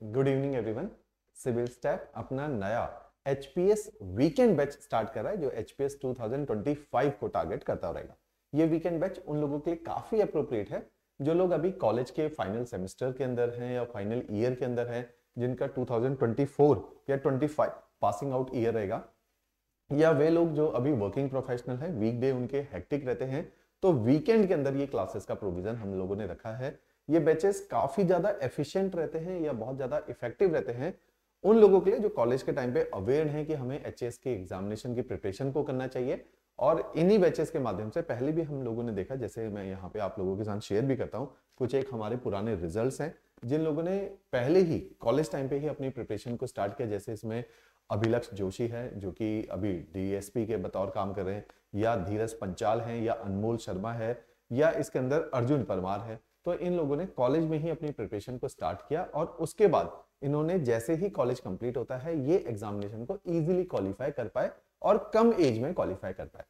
Good evening everyone. Civil step अपना नया HPS weekend batch start कर रहा है जो एचपीएस 2025 को टारगेट करता रहेगा। ये वीकेंड बैच उन लोगों के लिए काफी अप्रोप्रिएट है जो लोग अभी कॉलेज के फाइनल सेमेस्टर के अंदर हैं या फाइनल ईयर के अंदर हैं, जिनका 2024 या 25 पासिंग आउट ईयर रहेगा, या वे लोग जो अभी वर्किंग प्रोफेशनल है, वीकडे उनके हेक्टिक रहते हैं, तो वीकेंड के अंदर ये क्लासेस का प्रोविजन हम लोगों ने रखा है। ये बैचेस काफी ज्यादा एफिशिएंट रहते हैं या बहुत ज्यादा इफेक्टिव रहते हैं उन लोगों के लिए जो कॉलेज के टाइम पे अवेयर हैं कि हमें एचएस के एग्जामिनेशन की प्रिपरेशन को करना चाहिए। और इन्हीं बैचेस के माध्यम से पहले भी हम लोगों ने देखा, जैसे मैं यहाँ पे आप लोगों के साथ शेयर भी करता हूँ, कुछ एक हमारे पुराने रिजल्ट्स हैं जिन लोगों ने पहले ही कॉलेज टाइम पे ही अपनी प्रिपरेशन को स्टार्ट किया। जैसे इसमें अभिलक्ष जोशी है जो कि अभी डीएसपी के बतौर काम कर रहे हैं, या धीरज पंचाल है, या अनमोल शर्मा है, या इसके अंदर अर्जुन परमार है। तो इन लोगों ने कॉलेज में ही अपनी प्रिपरेशन को स्टार्ट किया और उसके बाद इन्होंने जैसे ही कॉलेज कंप्लीट होता है ये एग्जामिनेशन को इजीली क्वालिफाई कर पाए और कम एज में क्वालिफाई कर पाए।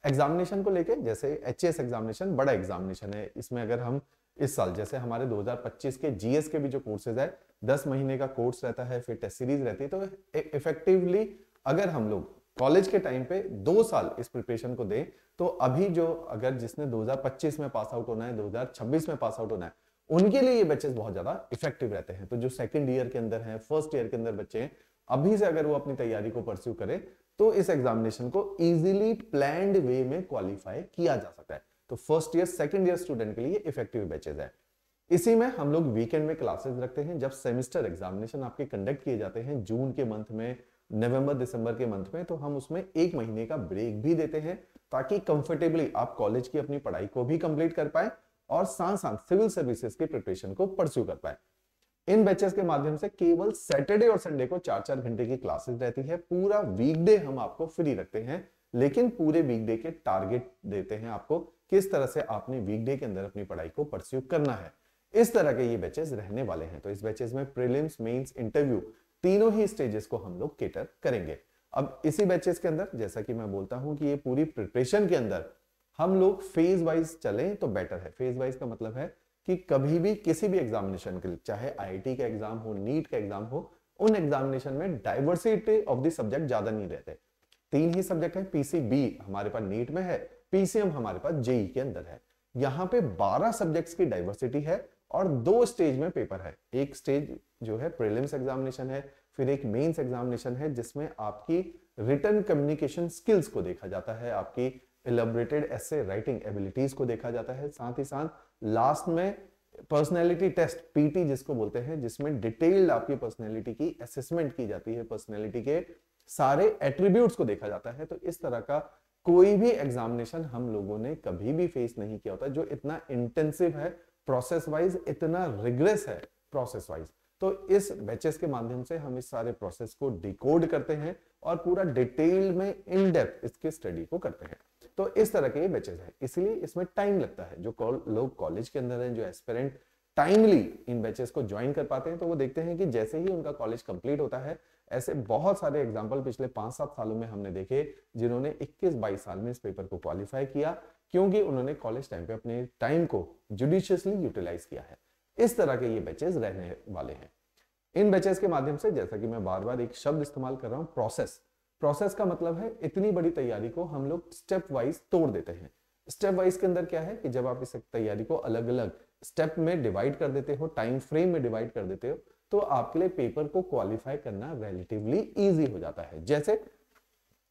एग्जामिनेशन को लेके जैसे एचएस एग्जामिनेशन बड़ा एग्जामिनेशन है, इसमें अगर हम इस साल जैसे हमारे 2025 के जीएस के भी जो कोर्सेज है 10 महीने का कोर्स रहता है, फिर टेस्ट सीरीज रहती है, तो इफेक्टिवली अगर हम लोग कॉलेज के टाइम पे 2 साल इस प्रिपरेशन को दें तो अभी जो अगर जिसने 2025 में पास आउट होना है, 2026 में पास आउट होना है, उनके लिए ये बैचेस बहुत ज्यादा इफेक्टिव रहते हैं। तो जो सेकंड ईयर के अंदर है, फर्स्ट ईयर के अंदर बच्चे हैं, अभी से अगर वो अपनी तैयारी को परस्यू करें तो इस एग्जामिनेशन को इजीली प्लान्ड वे में क्वालिफाई किया जा सकता है। तो first year second year student के लिए इफेक्टिव बैचेस है। इसी में हम लोग वीकेंड में क्लासेस रखते हैं। जब सेमेस्टर एग्जामिनेशन आपके कंडक्ट किए जाते हैं जून के मंथ में, नवंबर दिसंबर के मंथ में, तो हम उसमें 1 महीने का ब्रेक भी देते हैं ताकि कंफर्टेबली आप कॉलेज की अपनी पढ़ाई को भी कंप्लीट कर पाए और साथ साथ सिविल सर्विसेज की प्रिपरेशन को परस्यू कर पाए। इन बैचेस के माध्यम से केवल सैटरडे और संडे को 4-4 घंटे की क्लासेस रहती है। पूरा वीकडे हम आपको फ्री रखते हैं, लेकिन पूरे वीकडे के टारगेट देते हैं आपको किस तरह से आपने वीकडे के अंदर अपनी पढ़ाई को परस्यू करना है। इस तरह के ये बैचेस रहने वाले हैं। तो इस बैचेस में प्रीलिम्स, मेंस, इंटरव्यू तीनों ही स्टेजेस को हम लोग केटर करेंगे। अब इसी बैचेस के अंदर जैसा कि मैं बोलता हूं कि ये पूरी प्रिपरेशन के अंदर हम लोग फेज वाइज चलें तो बेटर है। फेज वाइज का मतलब है कि कभी भी किसी भी एग्जामिनेशन के लिए, चाहे आईआईटी का एग्जाम हो, नीट का एग्जाम हो, उन एग्जामिनेशन में डाइवर्सिटी ऑफ द सब्जेक्ट ज्यादा नहीं रहते। 3 ही सब्जेक्ट है, पीसीबी हमारे पास नीट में है, पीसीएम हमारे पास जेई के अंदर है। यहाँ पे 12 सब्जेक्ट्स की डाइवर्सिटी है और 2 स्टेज में पेपर है। एक स्टेज जो है प्रीलिम्स एग्जामिनेशन है, फिर एक मेंस एग्जामिनेशन है जिसमें आपकी रिटन कम्युनिकेशन स्किल्स को देखा जाता है, आपकी इलेबोरेटेड एसे राइटिंग एबिलिटीज को देखा जाता है। साथ ही साथ लास्ट में पर्सनैलिटी टेस्ट, पीटी जिसको बोलते हैं, जिसमें डिटेल्ड आपकी पर्सनैलिटी की असेसमेंट की जाती है, पर्सनैलिटी के सारे एट्रीब्यूट्स को देखा जाता है। तो इस तरह का कोई भी एग्जामिनेशन हम लोगों ने कभी भी फेस नहीं किया होता जो इतना इंटेंसिव है प्रोसेस वाइज, इतना रिग्रेस है प्रोसेस वाइज। तो इस बैचेस के माध्यम से हम इस सारे प्रोसेस को डिकोड करते हैं और पूरा डिटेल में इन डेप्थ इसके स्टडी को करते हैं। तो इस तरह के ये बैचेस है, इसलिए इसमें टाइम लगता है। जो लोग कॉलेज के अंदर हैं, जो एस्पिरेंट टाइमली इन बैचेस को ज्वाइन कर पाते हैं, तो वो देखते हैं कि जैसे ही उनका कॉलेज कंप्लीट होता है, ऐसे बहुत सारे एग्जाम्पल पिछले 5-7 सालों में हमने देखे जिन्होंने 21-22 साल में इस पेपर को क्वालिफाई किया, क्योंकि उन्होंने कॉलेज टाइम पे अपने टाइम को जुडिशियसली यूटिलाइज किया है। इस तरह के ये बैचेस रहने वाले हैं। इन बैचेस के माध्यम से, जैसा कि मैं बार बार एक शब्द इस्तेमाल कर रहा हूं, प्रोसेस। प्रोसेस का मतलब है इतनी बड़ी तैयारी को हम लोग स्टेप वाइज तोड़ देते हैं। स्टेप वाइज के अंदर क्या है कि जब आप इस तैयारी को अलग अलग स्टेप में डिवाइड कर देते हो, टाइम फ्रेम में डिवाइड कर देते हो, तो आपके लिए पेपर को क्वालिफाई करना रिलेटिवली इजी हो जाता है। जैसे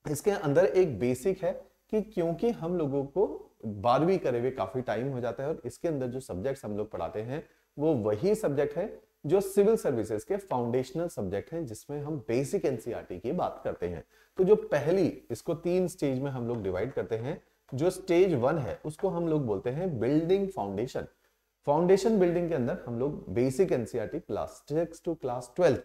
इसके अंदर एक बेसिक है कि क्योंकि हम लोगों को 12वीं करे हुए काफी टाइम हो जाता है और इसके अंदर जो सब्जेक्ट्स हम लोग पढ़ाते हैं वो वही सब्जेक्ट है जो सिविल सर्विसेज के फाउंडेशनल सब्जेक्ट हैं, जिसमें हम बेसिक एनसीईआरटी की बात करते हैं। तो जो पहली, इसको 3 स्टेज में हम लोग डिवाइड करते हैं। जो स्टेज 1 है उसको हम लोग बोलते हैं बिल्डिंग फाउंडेशन। फाउंडेशन बिल्डिंग के अंदर हम लोग basic NCERT class 6 to class 12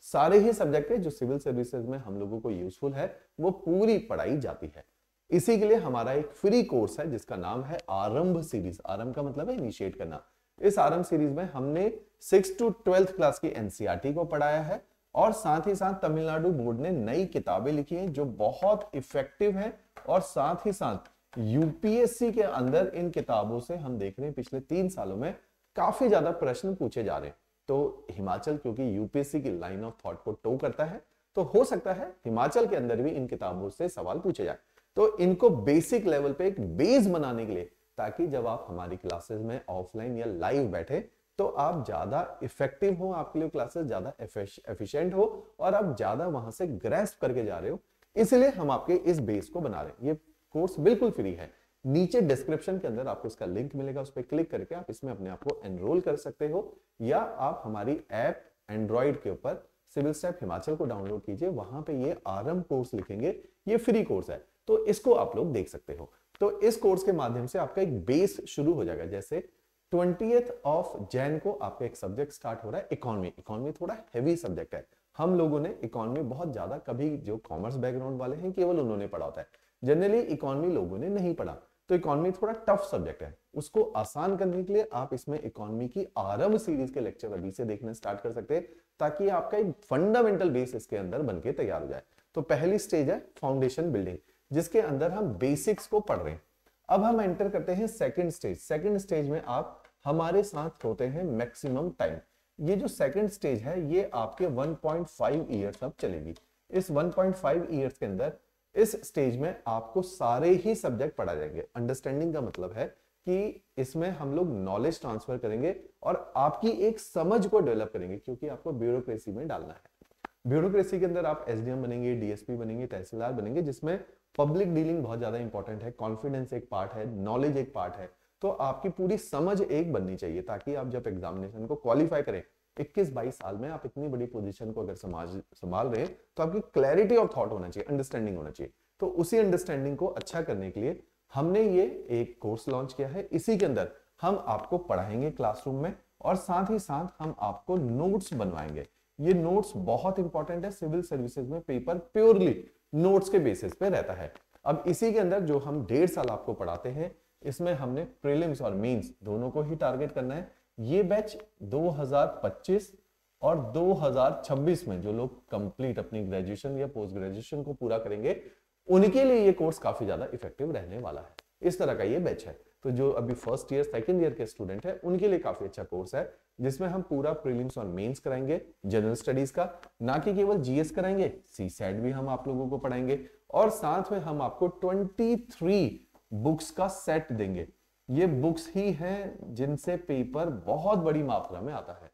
सारे ही सब्जेक्ट है जो सिविल सर्विसेज में हम लोगों को यूजफुल है, वो पूरी पढ़ाई जाती है। इसी के लिए हमारा एक फ्री कोर्स है जिसका नाम है आरंभ सीरीज। आरंभ का मतलब है इनिशिएट करना। इस आरंभ सीरीज में हमने 6 टू 12th क्लास की एनसीईआरटी को पढ़ाया है और साथ ही साथ तमिलनाडु बोर्ड ने नई किताबें लिखी हैं जो बहुत इफेक्टिव हैं, और साथ ही साथ यूपीएससी के अंदर इन किताबों से हम देख रहे हैं पिछले 3 सालों में काफी ज्यादा प्रश्न पूछे जा रहे हैं। तो हिमाचल क्योंकि यूपीएससी की लाइन ऑफ थॉट को टो करता है, तो हो सकता है हिमाचल के अंदर भी इन किताबों से सवाल पूछे जाए। तो इनको बेसिक लेवल पे एक बेस बनाने के लिए, ताकि जब आप हमारी क्लासेस में ऑफलाइन या लाइव बैठे तो आप ज्यादा इफेक्टिव हो, आपके लिए क्लासेस ज्यादा एफिशिएंट हो और आप ज्यादा वहां से ग्रैस्प करके जा रहे हो, इसलिए हम आपके इस बेस को बना रहे हैं। ये कोर्स बिल्कुल फ्री है, नीचे डिस्क्रिप्शन के अंदर आपको इसका लिंक मिलेगा, उस पर क्लिक करके आप इसमें अपने आप को एनरोल कर सकते हो, या आप हमारी ऐप एंड्रॉइड के ऊपर सिविल स्टेप हिमाचल को डाउनलोड कीजिए, वहां पे ये आरंभ कोर्स लिखेंगे, ये फ्री कोर्स है, तो इसको आप लोग देख सकते हो। तो इस कोर्स के माध्यम से आपका एक बेस शुरू हो जाएगा। जैसे 20th ऑफ जैन को आपका एक सब्जेक्ट स्टार्ट हो रहा है इकोनॉमी। इकोनॉमी थोड़ा हैवी सब्जेक्ट है, हम लोगों ने इकोनॉमी बहुत ज्यादा, कभी जो कॉमर्स बैकग्राउंड वाले हैं केवल उन्होंने पढ़ा होता है, जनरली इकोनॉमी लोगों ने नहीं पढ़ा, तो इकोनॉमी थोड़ा टफ सब्जेक्ट है। उसको आसान करने के लिए आप इसमें इकोनॉमी की आरंभ सीरीज के लेक्चर अभी से देखना स्टार्ट कर सकते हैं, ताकि आपका एक फंडामेंटल बेस इसके अंदर बनके तैयार हो जाए। तो पहली स्टेज है फाउंडेशन बिल्डिंग, जिसके अंदर हम बेसिक्स को पढ़ रहे हैं। अब हम एंटर करते हैं सेकंड स्टेज। सेकंड स्टेज में आप हमारे साथ होते हैं मैक्सिमम टाइम। ये जो सेकंड स्टेज है ये आपके 1.5 ईयर्स अब चलेगी। इस 1.5 ईयर्स के अंदर इस स्टेज में आपको सारे ही सब्जेक्ट पढ़ा जाएंगे। अंडरस्टैंडिंग का मतलब है कि इसमें हम लोग नॉलेज ट्रांसफर करेंगे और आपकी एक समझ को डेवलप करेंगे, क्योंकि आपको ब्यूरोक्रेसी में डालना है। ब्यूरोक्रेसी के अंदर आप एसडीएम बनेंगे, डीएसपी बनेंगे, तहसीलदार बनेंगे, जिसमें पब्लिक डीलिंग बहुत ज्यादा इंपॉर्टेंट है, कॉन्फिडेंस एक पार्ट है, नॉलेज एक पार्ट है। तो आपकी पूरी समझ एक बननी चाहिए, ताकि आप जब एग्जामिनेशन को क्वालिफाई करें 21-22 साल में, आप इतनी बड़ी पोजीशन को अगर संभाल रहे हैं तो आपकी क्लैरिटी ऑफ थॉट होना चाहिए, अंडरस्टैंडिंग होना चाहिए। तो उसी अंडरस्टैंडिंग को अच्छा करने के लिए हमने ये एक कोर्स लॉन्च किया है। इसी के अंदर हम आपको पढ़ाएंगे क्लासरूम में, और साथ ही साथ हम आपको नोट्स बनवाएंगे। ये नोट्स बहुत इंपॉर्टेंट है, सिविल सर्विसेज में पेपर प्योरली नोट्स के बेसिस पे रहता है। अब इसी के अंदर जो हम 1.5 साल आपको पढ़ाते हैं, इसमें हमने प्रीलिम्स और मेंस दोनों को ही टारगेट करना है। ये बैच 2025 और 2026 में जो लोग कंप्लीट अपनी ग्रेजुएशन या पोस्ट ग्रेजुएशन को पूरा करेंगे, उनके लिए ये कोर्स काफी ज्यादा इफेक्टिव रहने वाला है। इस तरह का ये बैच है। तो जो अभी फर्स्ट ईयर सेकंड ईयर के स्टूडेंट है, उनके लिए काफी अच्छा कोर्स है, जिसमें हम पूरा प्रीलिम्स और मेंस कराएंगे जनरल स्टडीज का, ना कि केवल जीएस कराएंगे, सीसैट भी हम आप लोगों को पढ़ाएंगे, और साथ में हम आपको 23 बुक्स का सेट देंगे। ये बुक्स ही हैं जिनसे पेपर बहुत बड़ी मात्रा में आता है।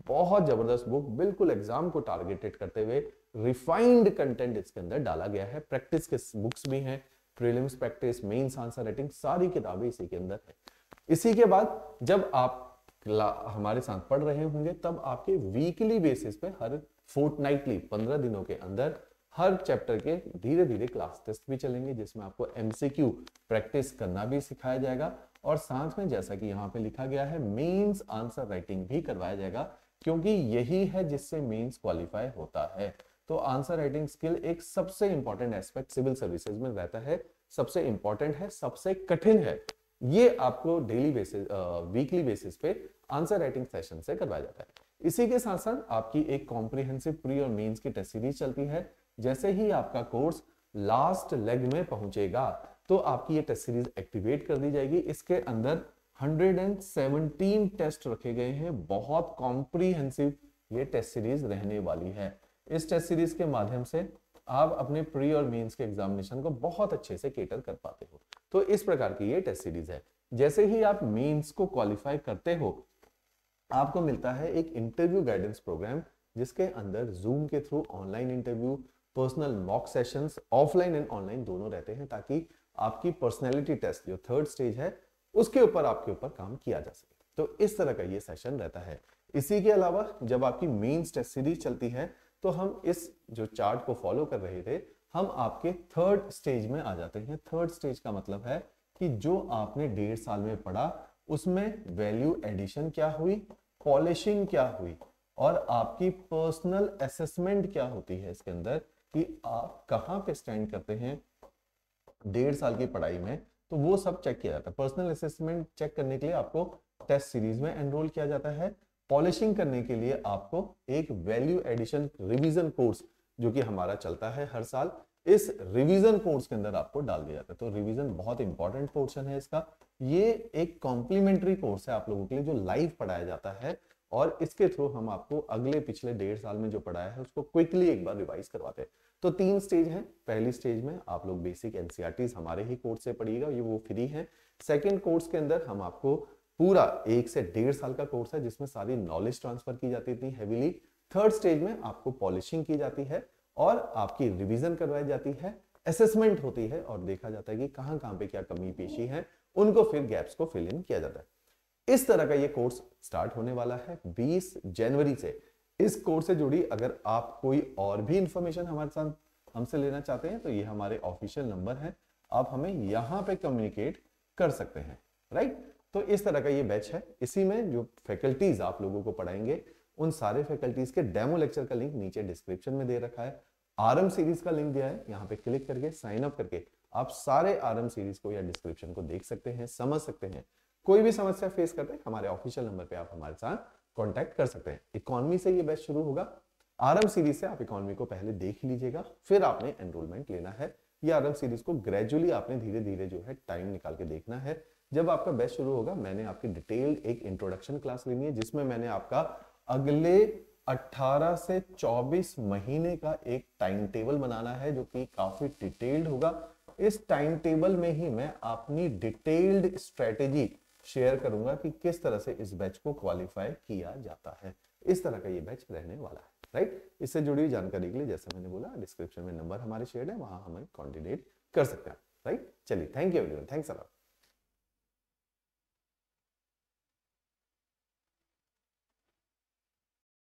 बहुत जबरदस्त बुक, बिल्कुल एग्जाम को टारगेटेड करते हुए रिफाइंड कंटेंट इसके अंदर डाला गया है। प्रैक्टिस के बुक्स भी हैं, prelims practice, mains answer writing, सारी किताबें इसी के अंदर है। इसी के बाद जब आप हमारे साथ पढ़ रहे होंगे, तब आपके वीकली बेसिस पे हर फोर्टनाइटली 15 दिनों के अंदर हर चैप्टर के धीरे धीरे क्लास टेस्ट भी चलेंगे, जिसमें आपको एमसीक्यू प्रैक्टिस करना भी सिखाया जाएगा, और साथ में जैसा कि यहाँ पे लिखा गया है मेंस आंसर राइटिंग भी करवाया जाएगा, क्योंकि यही है जिससे मेंस क्वालिफाई होता है। तो आंसर राइटिंग स्किल एक सबसे इंपॉर्टेंट एस्पेक्ट सिविल सर्विसेज में रहता है, सबसे इंपॉर्टेंट है, सबसे कठिन है। ये आपको डेली बेसिस वीकली बेसिस पे आंसर राइटिंग सेशन से करवाया जाता है। इसी के साथ साथ आपकी एक कॉम्प्रिहेंसिव प्री और मेंस की टेस्ट सीरीज चलती है। जैसे ही आपका कोर्स लास्ट लेग में पहुंचेगा, तो आपकी ये टेस्ट सीरीज एक्टिवेट कर दी जाएगी। इसके अंदर 117 टेस्ट रखे गए हैं, बहुत कॉम्प्रिहेंसिव ये टेस्ट सीरीज रहने वाली है। इस टेस्ट सीरीज के माध्यम से आप अपने प्री और मेंस के एग्जामिनेशन को बहुत अच्छे से केटर कर पाते हो। तो इस प्रकार की ये टेस्ट सीरीज है। जैसे ही आप मेंस को क्वालिफाई करते हो, आपको मिलता है एक इंटरव्यू गाइडेंस प्रोग्राम, जिसके अंदर जूम के through online interview, personal mock sessions, offline and online दोनों रहते हैं, ताकि आपकी पर्सनैलिटी टेस्ट जो थर्ड स्टेज है उसके ऊपर आपके ऊपर काम किया जा सके। तो इस तरह का ये सेशन रहता है। इसी के अलावा जब आपकी मेंस टेस्ट सीरीज चलती है, तो हम इस जो चार्ट को फॉलो कर रहे थे, हम आपके थर्ड स्टेज में आ जाते हैं। थर्ड स्टेज का मतलब है कि जो आपने 1.5 साल में पढ़ा, उसमें वैल्यू एडिशन क्या हुई, पॉलिशिंग क्या हुई, और आपकी पर्सनल असेसमेंट क्या होती है इसके अंदर, कि आप कहां पे स्टैंड करते हैं 1.5 साल की पढ़ाई में, तो वो सब चेक किया जाता है। पर्सनल असेसमेंट चेक करने के लिए आपको टेस्ट सीरीज में एनरोल किया जाता है। पॉलिशिंग करने के लिए आपको एक वैल्यू एडिशन रिवीजन कोर्स, जो कि हमारा चलता है हर साल, इस रिवीजन कोर्स के अंदर आपको डाल दिया जाता है। तो रिवीजन बहुत इंपॉर्टेंट पोर्शन है इसका। ये एक कॉम्प्लीमेंट्री कोर्स है आप लोगों के लिए, जो लाइव पढ़ाया जाता है, और इसके थ्रू हम आपको अगले पिछले 1.5 साल में जो पढ़ाया है उसको क्विकली एक बार रिवाइज करवाते हैं। तो 3 स्टेज हैं। पहली स्टेज में आप लोग बेसिक एनसीईआरटीज हमारे ही कोर्स से पढ़िएगा, ये वो फ्री है। सेकंड कोर्स के अंदर हम आपको पूरा 1 से 1.5 साल का कोर्स है जिसमें सारी नॉलेज ट्रांसफर की जाती थी हेवीली। थर्ड स्टेज में आपको पॉलिशिंग की जाती है और आपकी रिवीजन करवाई जाती है, असेसमेंट होती है और देखा जाता है कि कहां कहां पे क्या कमी पेशी है, उनको फिर गैप्स को फिल इन किया जाता है। इस तरह का ये कोर्स स्टार्ट होने वाला है 20 जनवरी से। इस कोर्स से जुड़ी अगर आप कोई और भी इंफॉर्मेशन हमारे साथ हमसे लेना चाहते हैं तो ये हमारे ऑफिशियल नंबर है, आप हमें यहां पे कम्युनिकेट कर सकते हैं, राइट। तो इस तरह का ये बैच है। इसी में जो फैकल्टीज आप लोगों को पढ़ाएंगे उन सारे फैकल्टीज के डेमो लेक्चर का लिंक नीचे डिस्क्रिप्शन में दे रखा है। आरएम सीरीज का लिंक दिया है, यहाँ पे क्लिक करके साइन अप करके आप सारे आरएम सीरीज को या डिस्क्रिप्शन को देख सकते हैं, समझ सकते हैं। कोई भी समस्या फेस करते हैं हमारे ऑफिशियल नंबर पे आप हमारे साथ कांटेक्ट कर सकते हैं। इकोनॉमी से ये बैच शुरू होगा। आरएम सीरीज से आप इकोनॉमी को पहले देख लीजिएगा, फिर आपने एनरोलमेंट लेना है। ये आरएम सीरीज को ग्रेजुअली आपने धीरे धीरे जो है टाइम निकाल के देखना है। जब आपका बैच शुरू होगा मैंने आपकी डिटेल्ड एक इंट्रोडक्शन क्लास लेनी है जिसमें मैंने आपका अगले 18 से 24 महीने का एक टाइम टेबल बनाना है जो कि काफी डिटेल्ड होगा। इस टाइम टेबल में ही मैं अपनी डिटेल्ड स्ट्रेटेजी शेयर करूंगा कि किस तरह से इस बैच को क्वालिफाई किया जाता है। इस तरह का ये बैच रहने वाला है, राइट। इससे जुड़ी हुई जानकारी के लिए जैसे मैंने बोला डिस्क्रिप्शन में नंबर हमारे शेयर है, वहां हमें कॉन्टेक्ट कर सकते हैं, राइट। चलिए, thank you everyone, thanks a lot.